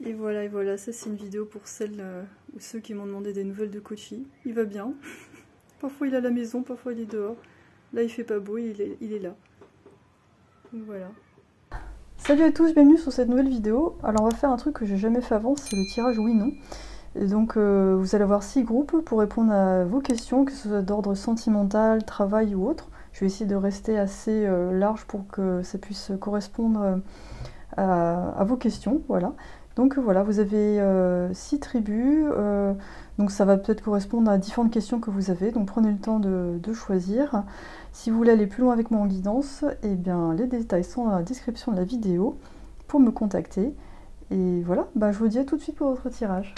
Et voilà, ça c'est une vidéo pour celles ou ceux qui m'ont demandé des nouvelles de Kochi. Il va bien. Parfois il est à la maison, parfois il est dehors. Là il fait pas beau, il est là. Donc voilà. Salut à tous, bienvenue sur cette nouvelle vidéo. Alors on va faire un truc que j'ai jamais fait avant, c'est le tirage oui-non. Et donc vous allez avoir 6 groupes pour répondre à vos questions, que ce soit d'ordre sentimental, travail ou autre. Je vais essayer de rester assez large pour que ça puisse correspondre à vos questions, voilà. Donc voilà, vous avez 6 tribus, donc ça va peut-être correspondre à différentes questions que vous avez, donc prenez le temps de choisir. Si vous voulez aller plus loin avec moi en guidance, eh bien les détails sont dans la description de la vidéo pour me contacter. Et voilà, je vous dis à tout de suite pour votre tirage.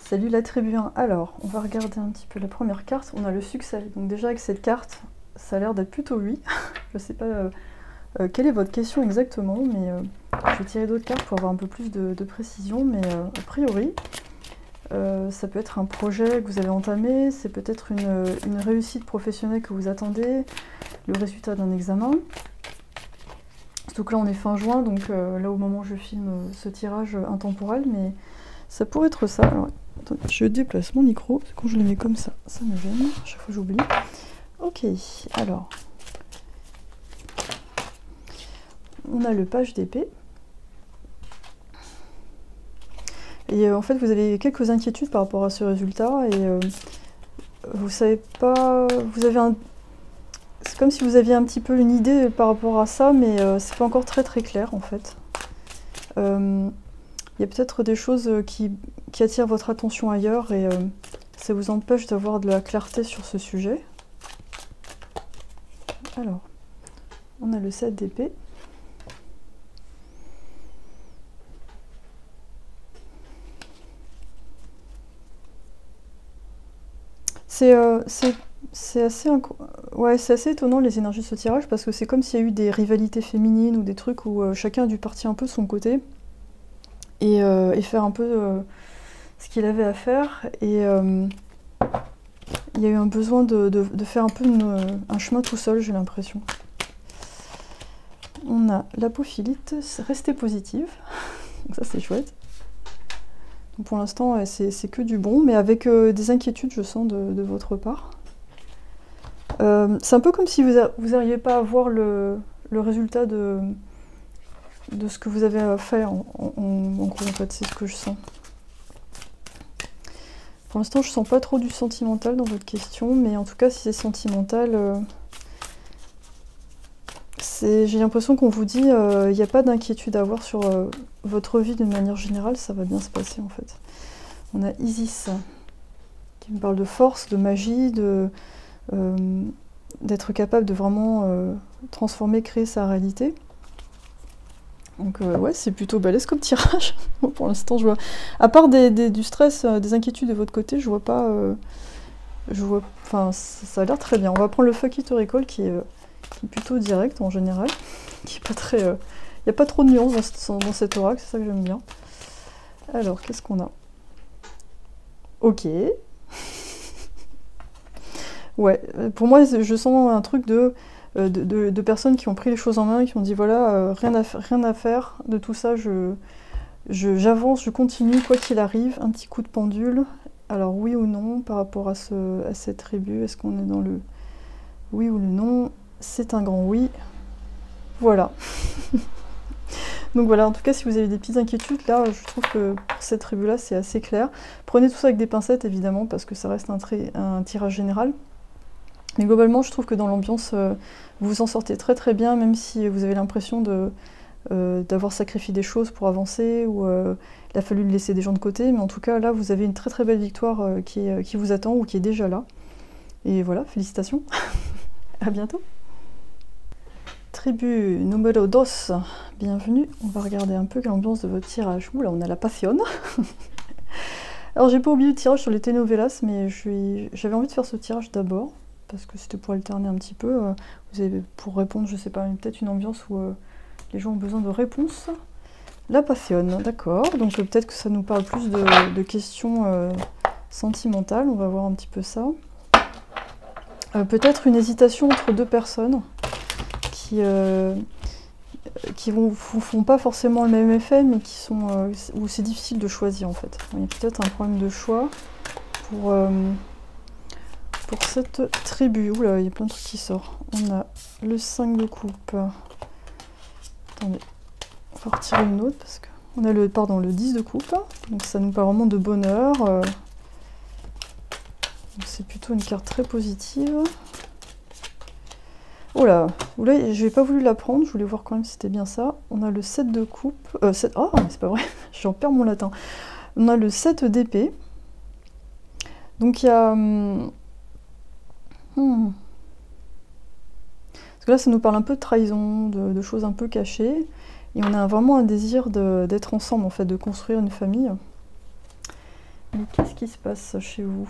Salut la tribu 1. Alors, on va regarder un petit peu la première carte. On a le succès. Donc déjà avec cette carte, ça a l'air d'être plutôt oui. Je sais pas quelle est votre question exactement, mais je vais tirer d'autres cartes pour avoir un peu plus de précision. Mais a priori, ça peut être un projet que vous avez entamé, c'est peut-être une réussite professionnelle que vous attendez, le résultat d'un examen. Surtout que là on est fin juin, donc là au moment où je filme ce tirage intemporel, mais ça pourrait être ça. Alors, attendez, je déplace mon micro, quand je le mets comme ça me gêne, à chaque fois j'oublie. Ok, alors, on a le page d'épée. Et en fait vous avez quelques inquiétudes par rapport à ce résultat, et vous savez pas, c'est comme si vous aviez un petit peu une idée par rapport à ça, mais c'est pas encore très clair en fait. Il y a peut-être des choses qui attirent votre attention ailleurs, et ça vous empêche d'avoir de la clarté sur ce sujet. Alors, on a le 7 d'épée. C'est assez étonnant les énergies de ce tirage, parce que c'est comme s'il y a eu des rivalités féminines ou des trucs où chacun a dû partir un peu de son côté et faire un peu ce qu'il avait à faire, et il y a eu un besoin de faire un peu un chemin tout seul, j'ai l'impression. On a l'apophilite, rester positive, donc ça c'est chouette. Donc pour l'instant c'est que du bon, mais avec des inquiétudes je sens de votre part. C'est un peu comme si vous n'arriviez pas à voir le résultat de ce que vous avez fait en gros, en fait, c'est ce que je sens. Pour l'instant je sens pas trop du sentimental dans votre question, mais en tout cas si c'est sentimental, j'ai l'impression qu'on vous dit il n'y a pas d'inquiétude à avoir sur votre vie d'une manière générale, ça va bien se passer en fait. On a Isis qui me parle de force, de magie, d'être capable de vraiment transformer, créer sa réalité. Donc ouais, c'est plutôt balèze comme tirage. Pour l'instant, je vois, à part du stress, des inquiétudes de votre côté, je vois pas, enfin, ça a l'air très bien. On va prendre le Fuck It or Recall qui est plutôt direct en général, qui est pas très, il n'y a pas trop de nuances dans cet oracle, c'est ça que j'aime bien. Alors, qu'est-ce qu'on a? Ok. Ouais, pour moi, je sens un truc de personnes qui ont pris les choses en main et qui ont dit voilà, rien à faire de tout ça, j'avance, je continue, quoi qu'il arrive, un petit coup de pendule. Alors oui ou non par rapport à cette tribu, est-ce qu'on est dans le oui ou le non? C'est un grand oui. Voilà. Donc voilà, en tout cas si vous avez des petites inquiétudes, là je trouve que pour cette tribu là c'est assez clair. Prenez tout ça avec des pincettes évidemment, parce que ça reste un tirage général. Mais globalement, je trouve que dans l'ambiance, vous vous en sortez très très bien, même si vous avez l'impression d'avoir sacrifié des choses pour avancer, ou il a fallu laisser des gens de côté. Mais en tout cas, là, vous avez une très très belle victoire qui vous attend, ou qui est déjà là. Et voilà, félicitations. À bientôt. Tribu numéro 2, bienvenue. On va regarder un peu l'ambiance de votre tirage. Oula, on a la passion. Alors, j'ai pas oublié le tirage sur les telenovelas, mais j'avais envie de faire ce tirage d'abord, parce que c'était pour alterner un petit peu. Vous avez pour répondre, je sais pas, peut-être une ambiance où les gens ont besoin de réponses. La passion, d'accord. Donc peut-être que ça nous parle plus de questions sentimentales. On va voir un petit peu ça. Peut-être une hésitation entre deux personnes qui vous font pas forcément le même effet, mais qui sont où c'est difficile de choisir en fait. Il y a peut-être un problème de choix pour cette tribu. Oula, il y a plein de trucs qui sortent. On a le 5 de coupe. Attendez, on va retirer une autre parce que on a le 10 de coupe. Donc ça nous parle vraiment de bonheur. C'est plutôt une carte très positive. Oh là, j'ai pas voulu la prendre, je voulais voir quand même si c'était bien ça. On a le 7 de coupe. Oh, mais c'est pas vrai, j'en perds mon latin. On a le 7 d'épée. Donc il y a. Parce que là, ça nous parle un peu de trahison, de choses un peu cachées. Et on a vraiment un désir d'être ensemble, en fait, de construire une famille. Mais qu'est-ce qui se passe chez vous?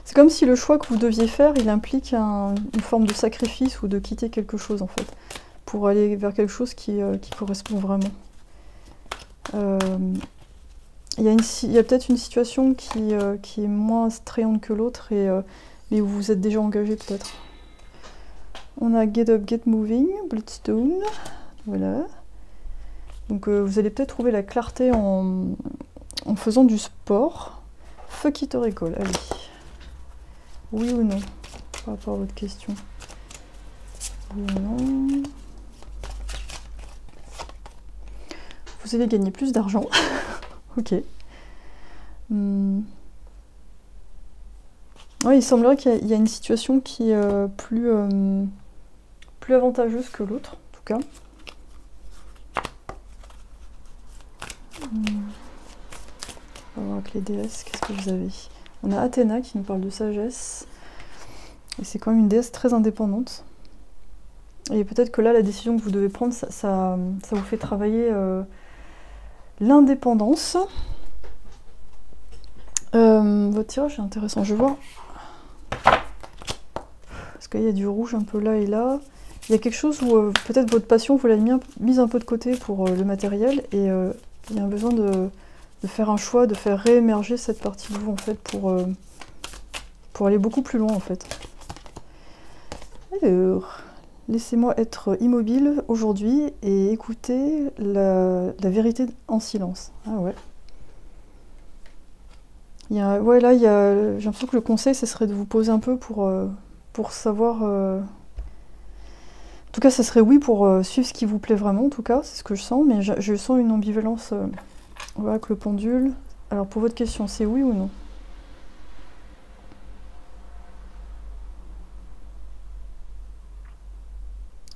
C'est comme si le choix que vous deviez faire, il implique une forme de sacrifice ou de quitter quelque chose, en fait, pour aller vers quelque chose qui correspond vraiment. Il y a peut-être une situation qui est moins attrayante que l'autre, mais où vous êtes déjà engagé peut-être. On a Get Up, Get Moving, Bloodstone, voilà. Donc vous allez peut-être trouver la clarté en faisant du sport. Fuck it or recall, allez. Oui ou non, par rapport à votre question. Oui ou non. Vous allez gagner plus d'argent. Ok. Ouais, il semblerait qu'il y a une situation qui est plus avantageuse que l'autre, en tout cas. On va voir avec les déesses, qu'est-ce que vous avez? On a Athéna qui nous parle de sagesse. Et c'est quand même une déesse très indépendante. Et peut-être que là, la décision que vous devez prendre, ça vous fait travailler l'indépendance. Votre tirage est intéressant, je vais voir. Parce qu'il y a du rouge un peu là et là. Il y a quelque chose où peut-être votre passion, vous l'avez mise un peu de côté pour le matériel. Et il y a un besoin de faire un choix, de faire réémerger cette partie de vous en fait pour aller beaucoup plus loin en fait. Alors, laissez-moi être immobile aujourd'hui et écouter la vérité en silence. Ah ouais. Ouais, là, j'ai l'impression que le conseil, ce serait de vous poser un peu pour savoir... En tout cas, ça serait oui pour suivre ce qui vous plaît vraiment, en tout cas, c'est ce que je sens, mais je sens une ambivalence voilà, avec le pendule. Alors, pour votre question, c'est oui ou non?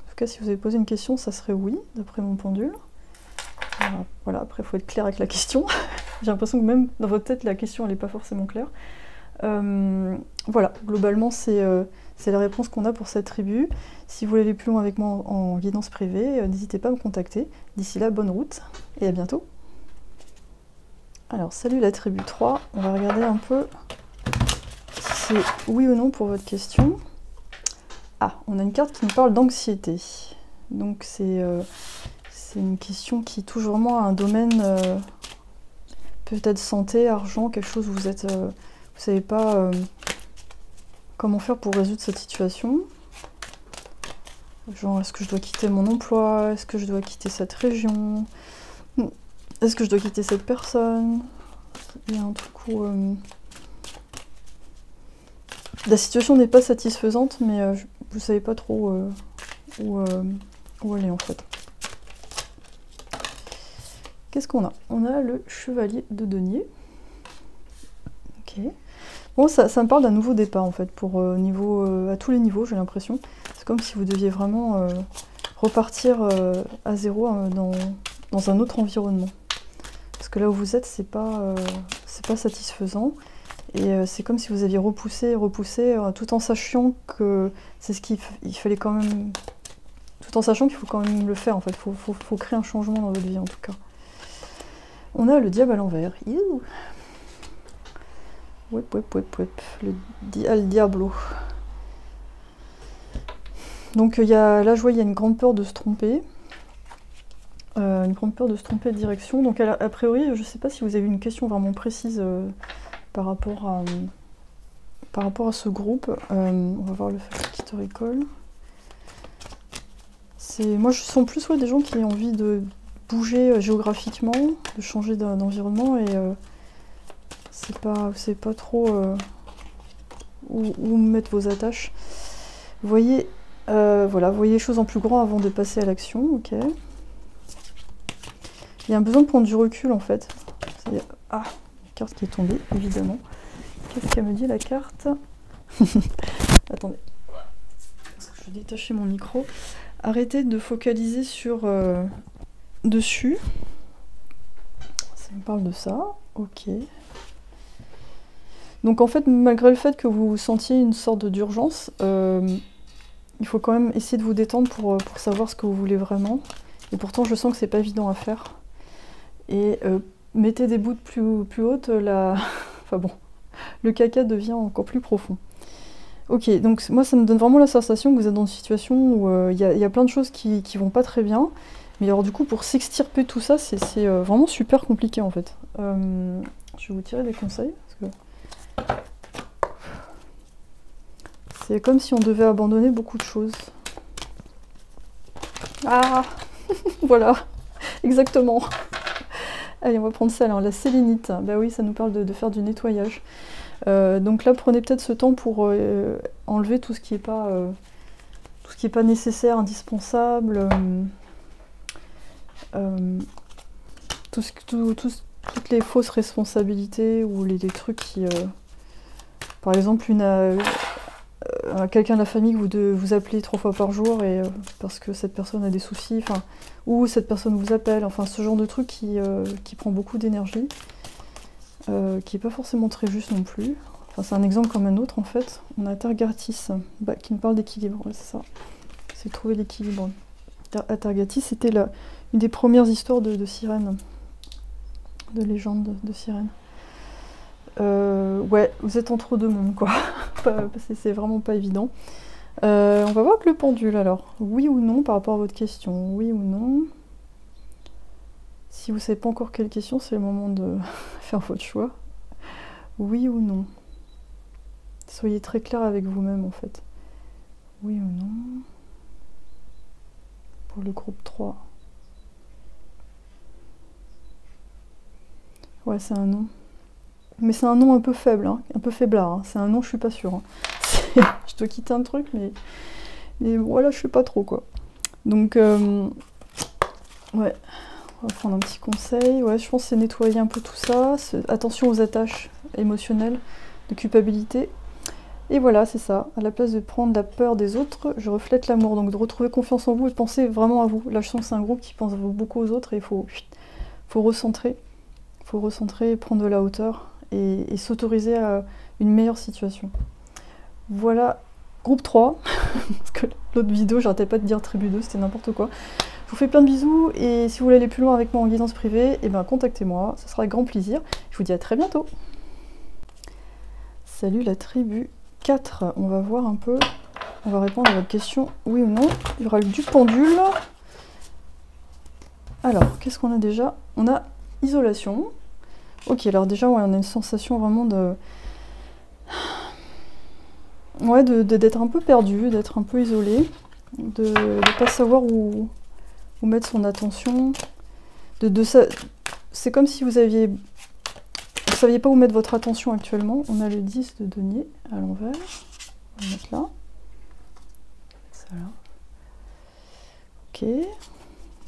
En tout cas, si vous avez posé une question, ça serait oui, d'après mon pendule. Voilà, après, il faut être clair avec la question. J'ai l'impression que même dans votre tête, la question, elle n'est pas forcément claire. Voilà, globalement, c'est la réponse qu'on a pour cette tribu. Si vous voulez aller plus loin avec moi en guidance privée, n'hésitez pas à me contacter. D'ici là, bonne route et à bientôt. Alors, salut la tribu 3. On va regarder un peu si c'est oui ou non pour votre question. Ah, on a une carte qui nous parle d'anxiété. Donc, c'est une question qui touche vraiment à un domaine peut-être santé, argent, quelque chose où vous savez pas comment faire pour résoudre cette situation. Genre, est-ce que je dois quitter mon emploi? Est-ce que je dois quitter cette région? Est-ce que je dois quitter cette personne? Il y a un truc où... la situation n'est pas satisfaisante, mais vous savez pas trop où elle est en fait. Qu'est-ce qu'on a? On a le chevalier de denier. Bon, ça me parle d'un nouveau départ en fait, pour à tous les niveaux, j'ai l'impression. C'est comme si vous deviez vraiment repartir à zéro dans un autre environnement. Parce que là où vous êtes, c'est pas satisfaisant. Et c'est comme si vous aviez repoussé, tout en sachant que c'est ce qu'il fallait quand même... Tout en sachant qu'il faut quand même le faire en fait, faut créer un changement dans votre vie en tout cas. On a le diable à l'envers. Wep, le diablo. Donc là je vois il y a une grande peur de se tromper. Une grande peur de se tromper de direction. Donc a priori, je sais pas si vous avez une question vraiment précise par rapport à ce groupe. On va voir le historical. Moi je sens plus des gens qui ont envie de bouger géographiquement, de changer d'environnement et c'est pas trop où mettre vos attaches. Vous voyez, voilà, vous voyez les choses en plus grand avant de passer à l'action, ok. Il y a un besoin de prendre du recul en fait. Ah, une carte qui est tombée, évidemment. Qu'est-ce qu'elle me dit la carte? Attendez, parce que je vais détacher mon micro. Arrêtez de focaliser sur dessus. Ça me parle de ça, ok. Donc en fait, malgré le fait que vous sentiez une sorte d'urgence, il faut quand même essayer de vous détendre pour savoir ce que vous voulez vraiment. Et pourtant, je sens que c'est pas évident à faire. Et mettez des bouts plus hautes, enfin bon, le caca devient encore plus profond. Ok, donc moi ça me donne vraiment la sensation que vous êtes dans une situation où il y a plein de choses qui vont pas très bien. Mais alors du coup, pour s'extirper tout ça, c'est vraiment super compliqué en fait. Je vais vous tirer des conseils. Parce que c'est comme si on devait abandonner beaucoup de choses. Ah voilà, exactement. Allez, on va prendre ça, alors, la sélénite. Bah oui, ça nous parle de faire du nettoyage. Donc là, prenez peut-être ce temps pour enlever tout ce qui n'est pas nécessaire, indispensable. Toutes les fausses responsabilités ou les trucs qui... par exemple, quelqu'un de la famille que vous appelez 3 fois par jour et parce que cette personne a des soucis, ou cette personne vous appelle, enfin ce genre de truc qui prend beaucoup d'énergie, qui n'est pas forcément très juste non plus. Enfin, c'est un exemple comme un autre en fait. On a Atargatis qui nous parle d'équilibre, ouais, c'est ça. C'est trouver l'équilibre. Atargatis, c'était une des premières histoires de sirènes, de légende de sirènes. Ouais, vous êtes entre deux mondes quoi. C'est vraiment pas évident. On va voir avec le pendule alors. Oui ou non par rapport à votre question. Oui ou non. Si vous savez pas encore quelle question, c'est le moment de faire votre choix. Oui ou non. Soyez très clair avec vous-même en fait. Oui ou non. Pour le groupe 3. Ouais, c'est un non. Mais c'est un non un peu faible, hein, un peu faiblard. Hein. C'est un non, je suis pas sûre. Hein. Je te quitte un truc, mais voilà, je sais pas trop quoi. Donc, ouais, on va prendre un petit conseil. Ouais, je pense que c'est nettoyer un peu tout ça. Attention aux attaches émotionnelles, de culpabilité. Et voilà, c'est ça. À la place de prendre la peur des autres, je reflète l'amour. Donc de retrouver confiance en vous et penser vraiment à vous. Là, je sens que c'est un groupe qui pense beaucoup aux autres et il faut recentrer. Il faut recentrer, prendre de la hauteur et s'autoriser à une meilleure situation. Voilà, groupe 3. Parce que l'autre vidéo, j'arrêtais pas de dire tribu 2, c'était n'importe quoi. Je vous fais plein de bisous et si vous voulez aller plus loin avec moi en guidance privée, eh ben, contactez-moi, ce sera avec grand plaisir. Je vous dis à très bientôt. Salut la tribu 4, on va voir un peu, on va répondre à votre question, oui ou non. Il y aura du pendule. Alors, qu'est-ce qu'on a déjà? On a isolation. Ok, alors déjà, ouais, on a une sensation vraiment de... Ouais, d'être un peu perdu, d'être un peu isolé, de ne pas savoir où mettre son attention. C'est comme si vous saviez pas où mettre votre attention actuellement. On a le 10 de denier à l'envers. On va mettre là. Ça là. Ok.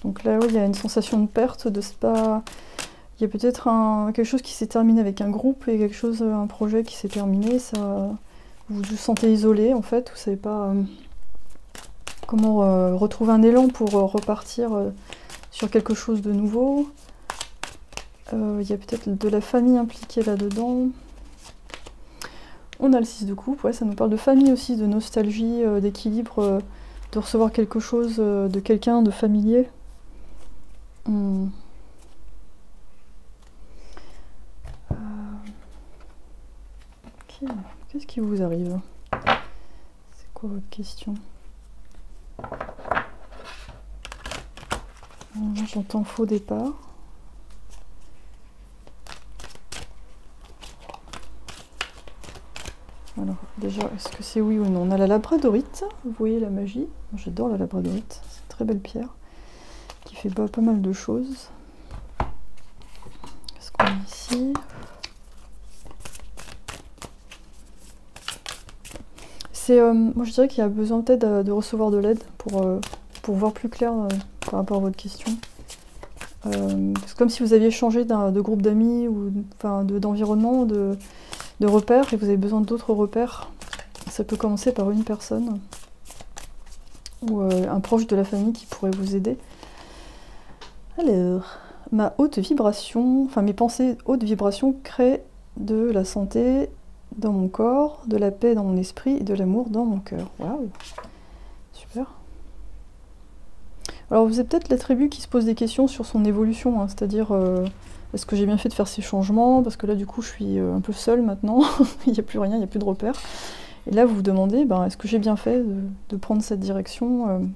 Donc là, oui, il y a une sensation de perte, de pas... Il y a peut-être quelque chose qui s'est terminé avec un groupe et quelque chose, un projet qui s'est terminé. Ça, vous vous sentez isolé en fait, vous savez pas comment retrouver un élan pour repartir sur quelque chose de nouveau. Il y a peut-être de la famille impliquée là-dedans. On a le 6 de coupe, ouais, ça nous parle de famille aussi, de nostalgie, d'équilibre, de recevoir quelque chose de quelqu'un de familier. Ok, qu'est-ce qui vous arrive? C'est quoi votre question? J'entends faux départ. Alors, déjà, est-ce que c'est oui ou non? On a la labradorite, vous voyez la magie. J'adore la labradorite, c'est une très belle pierre qui fait pas mal de choses. Qu'est-ce qu'on a ici? Moi je dirais qu'il y a besoin peut-être de recevoir de l'aide pour voir plus clair par rapport à votre question. C'est comme si vous aviez changé de groupe d'amis ou d'environnement, de repères, et vous avez besoin d'autres repères. Ça peut commencer par une personne ou un proche de la famille qui pourrait vous aider. Alors, ma haute vibration, enfin mes pensées haute vibration créent de la santé dans mon corps, de la paix dans mon esprit et de l'amour dans mon cœur. Waouh, super. Alors vous avez peut-être l'attribut qui se pose des questions sur son évolution, hein, c'est-à-dire est-ce que j'ai bien fait de faire ces changements, parce que là du coup je suis un peu seule maintenant, il n'y a plus rien, il n'y a plus de repères. Et là vous vous demandez, ben, est-ce que j'ai bien fait de prendre cette direction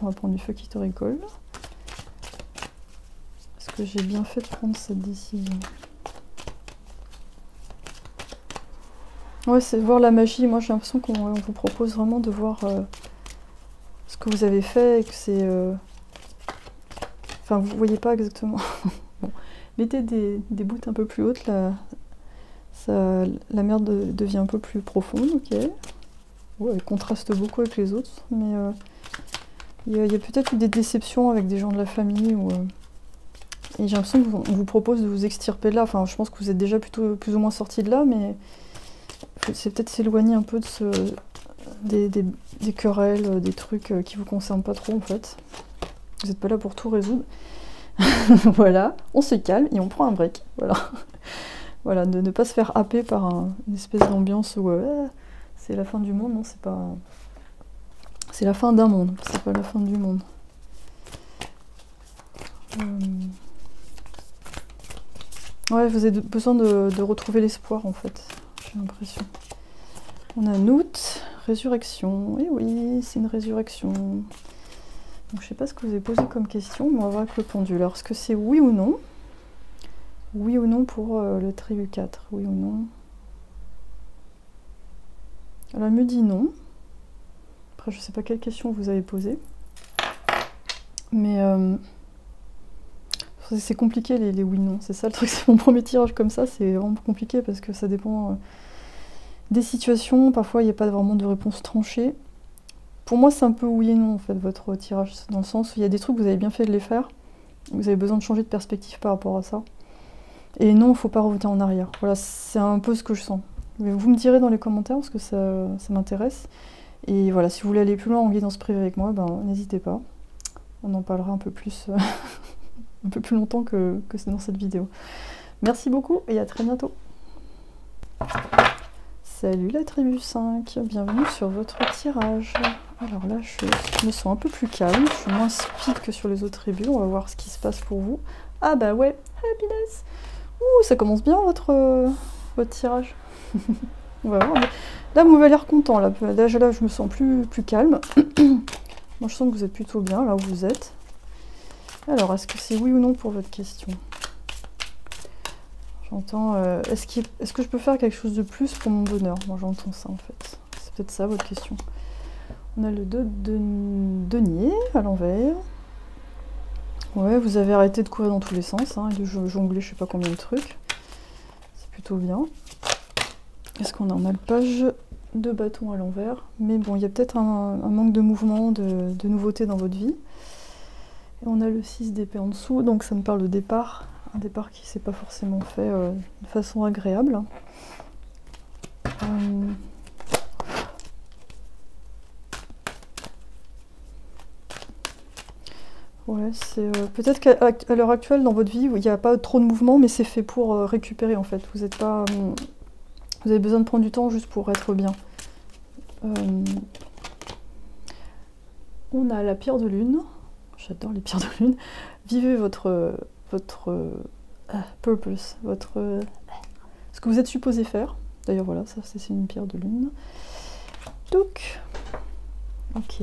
on va prendre du feu qui te récolte. Est-ce que j'ai bien fait de prendre cette décision? Ouais, c'est voir la magie. Moi, j'ai l'impression qu'on vous propose vraiment de voir ce que vous avez fait et que c'est... Enfin, vous voyez pas exactement. Bon. Mettez des bouts un peu plus hautes, là. La mer devient un peu plus profonde, ok. Ouais, elle contraste beaucoup avec les autres, mais il y a peut-être eu des déceptions avec des gens de la famille. Et j'ai l'impression qu'on vous propose de vous extirper de là. Enfin, je pense que vous êtes déjà plutôt plus ou moins sorti de là, mais... c'est peut-être s'éloigner un peu de des querelles, des trucs qui vous concernent pas trop en fait. Vous n'êtes pas là pour tout résoudre. Voilà, on se calme et on prend un break. Voilà, voilà, de ne pas se faire happer par une espèce d'ambiance où c'est la fin du monde. Non, c'est pas. C'est la fin d'un monde, c'est pas la fin du monde. Ouais, vous avez besoin de retrouver l'espoir en fait. J'ai l'impression. On a août, résurrection. Et oui, c'est une résurrection. Donc, je sais pas ce que vous avez posé comme question, mais on va voir avec le pendule. Alors, est-ce que c'est oui ou non? Oui ou non pour le tribu 4? Oui ou non? Alors, elle me dit non. Après, je sais pas quelle question vous avez posée. Mais c'est compliqué les oui-non. C'est ça le truc, c'est mon premier tirage comme ça. C'est vraiment compliqué parce que ça dépend... des situations, parfois il n'y a pas vraiment de réponse tranchée. Pour moi c'est un peu oui et non en fait votre tirage, dans le sens où il y a des trucs que vous avez bien fait de les faire, vous avez besoin de changer de perspective par rapport à ça. Et non, il ne faut pas revenir en arrière. Voilà, c'est un peu ce que je sens. Vous me direz dans les commentaires parce que ça m'intéresse. Et voilà, si vous voulez aller plus loin en guidance privée avec moi, ben, n'hésitez pas. On en parlera un peu plus, un peu plus longtemps que dans cette vidéo. Merci beaucoup et à très bientôt. Salut la tribu 5, bienvenue sur votre tirage. Alors là, je me sens un peu plus calme, je suis moins speed que sur les autres tribus, on va voir ce qui se passe pour vous. Ah bah ouais, happiness. Ouh, ça commence bien votre tirage. On va voir. Là, vous m'avez l'air content, là, je me sens plus calme. Moi, je sens que vous êtes plutôt bien, là où vous êtes. Alors, est-ce que c'est oui ou non pour votre question? J'entends, est-ce que je peux faire quelque chose de plus pour mon bonheur? Moi j'entends ça en fait. C'est peut-être ça votre question. On a le 2 de denier à l'envers. Ouais, vous avez arrêté de courir dans tous les sens, hein, et de jongler je sais pas combien de trucs. C'est plutôt bien. Est-ce qu'on a? On a le page de bâton à l'envers. Mais bon, il y a peut-être un manque de mouvement, de nouveauté dans votre vie. Et on a le 6 d'épée en dessous, donc ça me parle de départ. un départ qui s'est pas forcément fait de façon agréable. Ouais, c'est peut-être qu'à l'heure actuelle dans votre vie, il n'y a pas trop de mouvement, mais c'est fait pour récupérer en fait. Vous êtes pas, vous avez besoin de prendre du temps juste pour être bien. On a la pierre de lune. J'adore les pierres de lune. Vivez votre purpose, ce que vous êtes supposé faire. D'ailleurs voilà, ça c'est une pierre de lune. Donc, ok.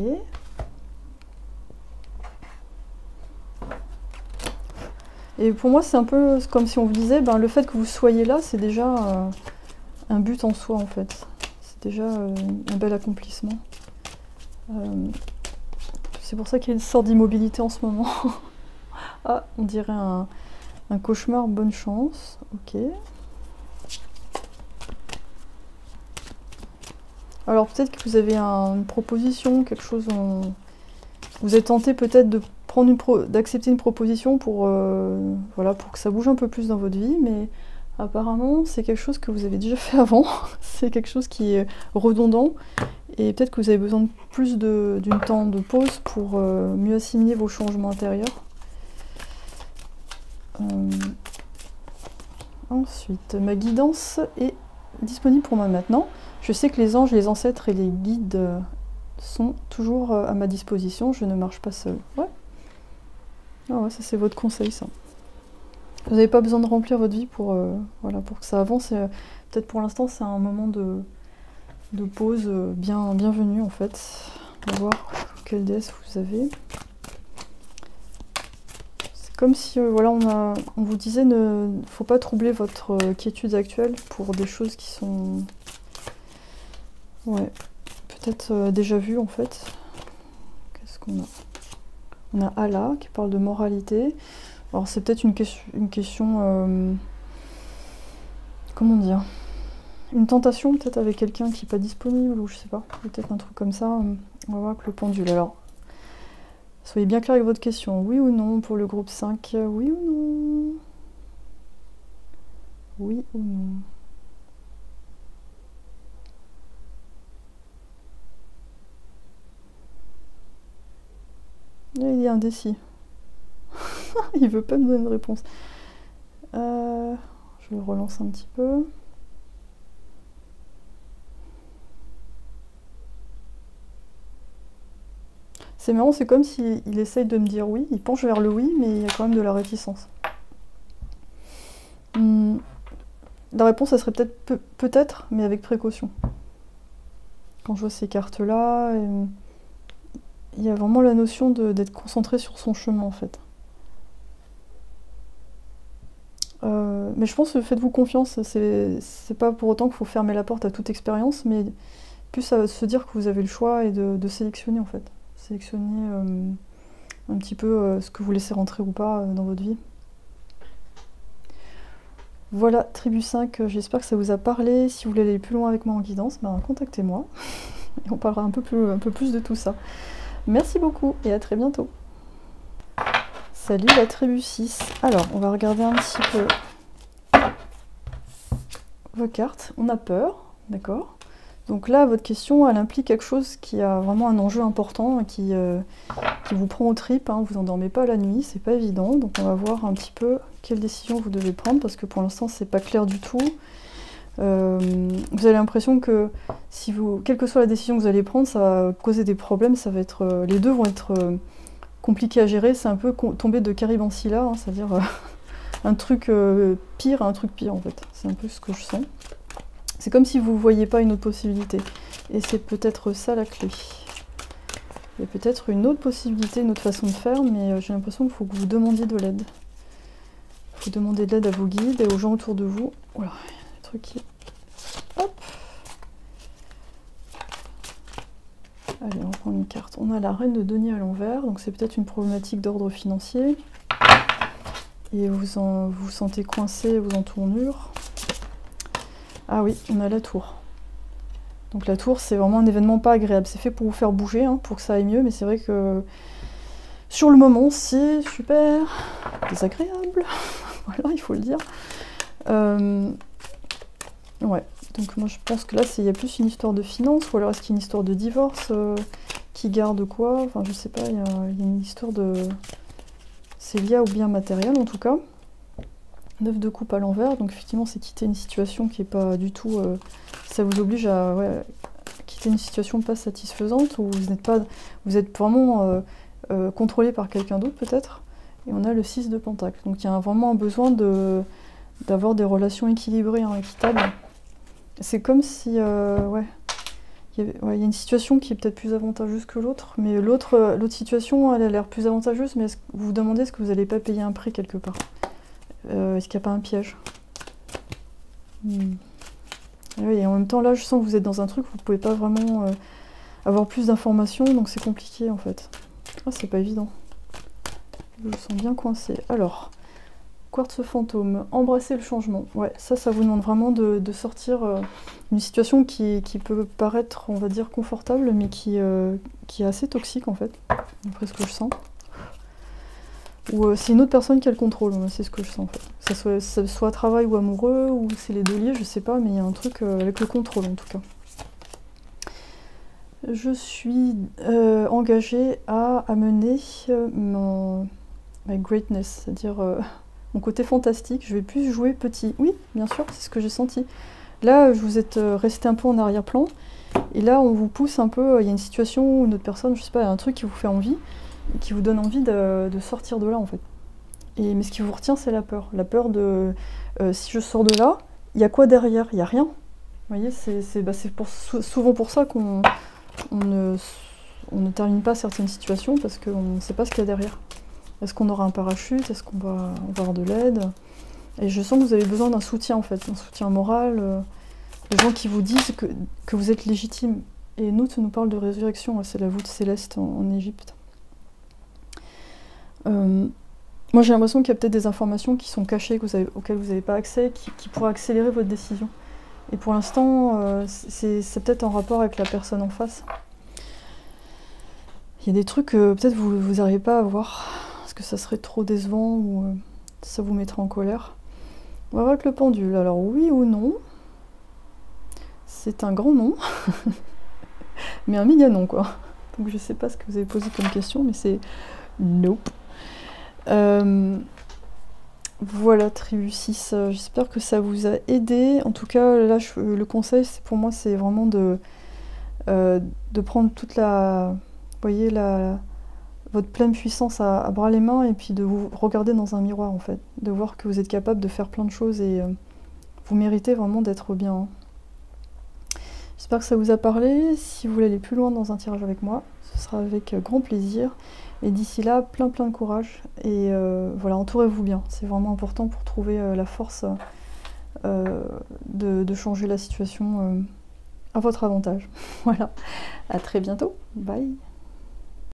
Et pour moi c'est un peu comme si on vous disait, ben, le fait que vous soyez là, c'est déjà un but en soi en fait. C'est déjà un bel accomplissement. C'est pour ça qu'il y a une sorte d'immobilité en ce moment. Ah, on dirait un cauchemar, bonne chance. Ok. Alors peut-être que vous avez une proposition, quelque chose... Vous êtes tenté peut-être de d'accepter une proposition pour, voilà, pour que ça bouge un peu plus dans votre vie, mais apparemment c'est quelque chose que vous avez déjà fait avant. C'est quelque chose qui est redondant. Et peut-être que vous avez besoin de plus d'une temps de pause pour mieux assimiler vos changements intérieurs. Ensuite, ma guidance est disponible pour moi maintenant. Je sais que les anges, les ancêtres et les guides sont toujours à ma disposition. Je ne marche pas seule. Ouais. Ah ouais, ça c'est votre conseil, ça. Vous n'avez pas besoin de remplir votre vie pour, voilà, pour que ça avance. Peut-être pour l'instant, c'est un moment de pause bienvenue en fait. On va voir quelle déesse vous avez. C'est comme si voilà, on vous disait ne faut pas troubler votre quiétude actuelle pour des choses qui sont ouais, peut-être déjà vues en fait. Qu'est-ce qu'on a? On a Allah qui parle de moralité. Alors c'est peut-être une question comment dire? Une tentation peut-être avec quelqu'un qui n'est pas disponible, ou je sais pas, peut-être un truc comme ça. On va voir avec le pendule. Alors, soyez bien clair avec votre question. Oui ou non pour le groupe 5? Oui ou non? Oui ou non? Il est indécis. Il veut pas me donner une réponse. Je le relance un petit peu. C'est marrant, c'est comme s'il essaye de me dire oui, il penche vers le oui, mais il y a quand même de la réticence. La réponse, ça serait peut-être, mais avec précaution. Quand je vois ces cartes-là, il y a vraiment la notion d'être concentré sur son chemin, en fait. Mais je pense que faites-vous confiance, c'est pas pour autant qu'il faut fermer la porte à toute expérience, mais plus à se dire que vous avez le choix et de sélectionner, en fait. Sélectionner un petit peu ce que vous laissez rentrer ou pas dans votre vie. Voilà, Tribu 5, j'espère que ça vous a parlé. Si vous voulez aller plus loin avec moi en guidance, ben, contactez-moi. Et on parlera un peu plus de tout ça. Merci beaucoup et à très bientôt. Salut la Tribu 6. Alors, on va regarder un petit peu vos cartes. On a peur, d'accord ? Donc là, votre question, elle implique quelque chose qui a vraiment un enjeu important, qui vous prend aux tripes, hein. Vous endormez pas la nuit, c'est pas évident. Donc on va voir un petit peu quelle décision vous devez prendre, parce que pour l'instant, c'est pas clair du tout. Vous avez l'impression que quelle que soit la décision que vous allez prendre, ça va causer des problèmes, ça va être, les deux vont être compliqués à gérer. C'est un peu tomber de Caribancilla, hein, c'est-à-dire un truc pire à un truc pire en fait. C'est un peu ce que je sens. C'est comme si vous ne voyiez pas une autre possibilité. Et c'est peut-être ça la clé. Il y a peut-être une autre possibilité, une autre façon de faire, mais j'ai l'impression qu'il faut que vous demandiez de l'aide. Il faut demander de l'aide à vos guides et aux gens autour de vous. Voilà, il y a des trucs qui... Hop. Allez, on prend une carte. On a la reine de denier à l'envers, donc c'est peut-être une problématique d'ordre financier. Et vous vous sentez coincé, vous en tournure. Ah oui, on a la tour. Donc la tour, c'est vraiment un événement pas agréable. C'est fait pour vous faire bouger, hein, pour que ça aille mieux, mais c'est vrai que sur le moment, c'est super désagréable. voilà, il faut le dire. Ouais, donc moi je pense que là il y a plus une histoire de finance, ou alors est-ce qu'il y a une histoire de divorce, qui garde quoi, enfin je sais pas, il y a une histoire de... C'est lié au bien matériel en tout cas. 9 de coupe à l'envers, donc effectivement c'est quitter une situation qui est pas du tout... ça vous oblige à quitter une situation pas satisfaisante, où vous êtes vraiment contrôlé par quelqu'un d'autre peut-être. Et on a le 6 de pentacle, donc il y a vraiment un besoin d'avoir des relations équilibrées, hein, équitables. C'est comme si, il y a une situation qui est peut-être plus avantageuse que l'autre, mais l'autre situation, elle a l'air plus avantageuse, mais vous vous demandez est-ce que vous n'allez pas payer un prix quelque part, est-ce qu'il n'y a pas un piège? Et en même temps, là, je sens que vous êtes dans un truc où vous ne pouvez pas vraiment avoir plus d'informations, donc c'est compliqué en fait. Ah, c'est pas évident. Je me sens bien coincée. Alors... Quartz fantôme, embrasser le changement. Ouais, ça vous demande vraiment de sortir d'une situation qui peut paraître, on va dire, confortable, mais qui est assez toxique en fait, d'après ce que je sens. Ou c'est une autre personne qui a le contrôle, c'est ce que je sens en fait. Que ça soit travail ou amoureux, ou c'est les deux liés, je sais pas, mais il y a un truc avec le contrôle en tout cas. Je suis engagée à amener ma greatness, c'est-à-dire... mon côté fantastique, je vais plus jouer petit. Oui, bien sûr, c'est ce que j'ai senti. Là, vous êtes resté un peu en arrière-plan, et là, on vous pousse un peu, il y a une situation ou une autre personne, je sais pas, un truc qui vous fait envie, et qui vous donne envie de sortir de là, en fait. Mais ce qui vous retient, c'est la peur. La peur de, si je sors de là, il y a quoi derrière? Il n'y a rien. Vous voyez, c'est souvent pour ça qu'on ne termine pas certaines situations, parce qu'on ne sait pas ce qu'il y a derrière. Est-ce qu'on aura un parachute? Est-ce qu'on va avoir de l'aide? Et je sens que vous avez besoin d'un soutien en fait, un soutien moral, des gens qui vous disent que vous êtes légitime. Et nous parle de résurrection, c'est la voûte céleste en Égypte. Moi j'ai l'impression qu'il y a peut-être des informations qui sont cachées, auxquelles vous n'avez pas accès, qui pourraient accélérer votre décision. Et pour l'instant, c'est peut-être en rapport avec la personne en face. Il y a des trucs que peut-être vous n'arrivez pas à voir. Que ça serait trop décevant ou ça vous mettrait en colère. On va voir avec le pendule. Alors oui ou non, c'est un grand non, mais un méga non quoi. Donc je sais pas ce que vous avez posé comme question, mais c'est nope. Voilà, tribu 6, j'espère que ça vous a aidé. En tout cas, là, le conseil, pour moi, c'est vraiment de prendre toute la... Vous voyez, votre pleine puissance à bras les mains, et puis de vous regarder dans un miroir en fait, de voir que vous êtes capable de faire plein de choses, et vous méritez vraiment d'être bien. Hein. J'espère que ça vous a parlé. Si vous voulez aller plus loin dans un tirage avec moi, ce sera avec grand plaisir. Et d'ici là, plein de courage, et voilà, entourez-vous bien. C'est vraiment important pour trouver la force de changer la situation à votre avantage. Voilà, à très bientôt, bye.